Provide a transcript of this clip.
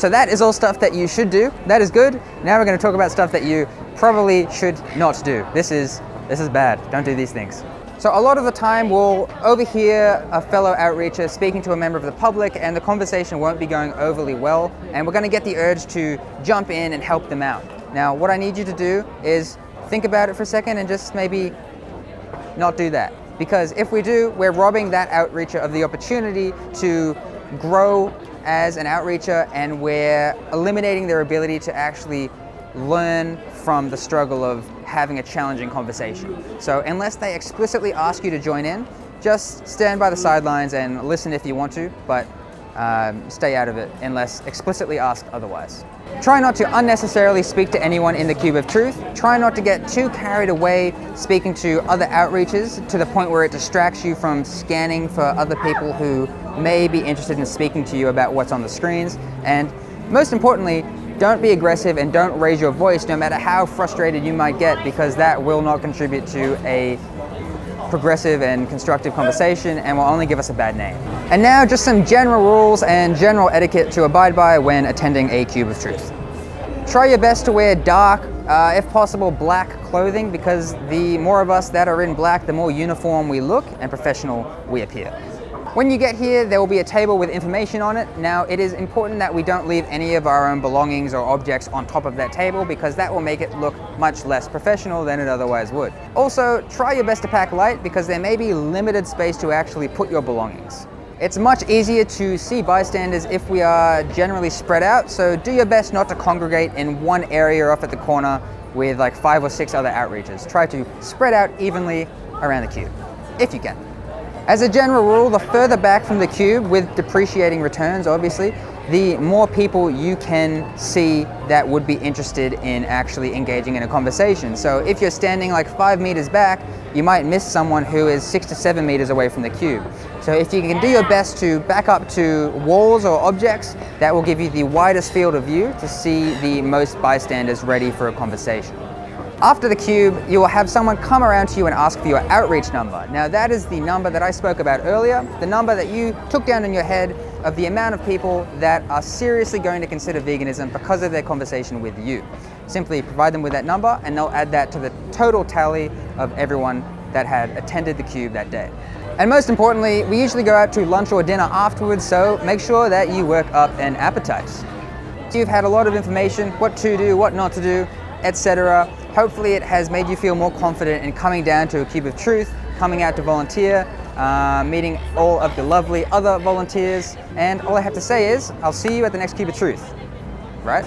So that is all stuff that you should do. That is good. Now we're going to talk about stuff that you probably should not do. This is bad. Don't do these things. So a lot of the time we'll overhear a fellow outreacher speaking to a member of the public, and the conversation won't be going overly well, and we're going to get the urge to jump in and help them out. Now what I need you to do is think about it for a second and just maybe not do that. Because if we do, we're robbing that outreacher of the opportunity to grow as an outreacher, and we're eliminating their ability to actually learn from the struggle of having a challenging conversation. So unless they explicitly ask you to join in, just stand by the sidelines and listen if you want to, but stay out of it unless explicitly asked otherwise. Try not to unnecessarily speak to anyone in the Cube of Truth. Try not to get too carried away speaking to other outreaches to the point where it distracts you from scanning for other people who may be interested in speaking to you about what's on the screens. And most importantly, don't be aggressive and don't raise your voice no matter how frustrated you might get, because that will not contribute to a progressive and constructive conversation and will only give us a bad name. And now just some general rules and general etiquette to abide by when attending a Cube of Truth. Try your best to wear dark, if possible black clothing, because the more of us that are in black, the more uniform we look and professional we appear. When you get here, there will be a table with information on it. Now, it is important that we don't leave any of our own belongings or objects on top of that table, because that will make it look much less professional than it otherwise would. Also, try your best to pack light, because there may be limited space to actually put your belongings. It's much easier to see bystanders if we are generally spread out, so do your best not to congregate in one area off at the corner with like 5 or 6 other outreachers. Try to spread out evenly around the cube, if you can. As a general rule, the further back from the cube, with depreciating returns obviously, the more people you can see that would be interested in actually engaging in a conversation. So if you're standing like 5 meters back, you might miss someone who is 6 to 7 meters away from the cube. So if you can do your best to back up to walls or objects, that will give you the widest field of view to see the most bystanders ready for a conversation. After the cube, you will have someone come around to you and ask for your outreach number. Now that is the number that I spoke about earlier, the number that you took down in your head of the amount of people that are seriously going to consider veganism because of their conversation with you. Simply provide them with that number and they'll add that to the total tally of everyone that had attended the cube that day. And most importantly, we usually go out to lunch or dinner afterwards, so make sure that you work up an appetite. So you've had a lot of information, what to do, what not to do, etc. Hopefully it has made you feel more confident in coming down to a Cube of Truth, coming out to volunteer, meeting all of the lovely other volunteers, and all I have to say is, I'll see you at the next Cube of Truth, right?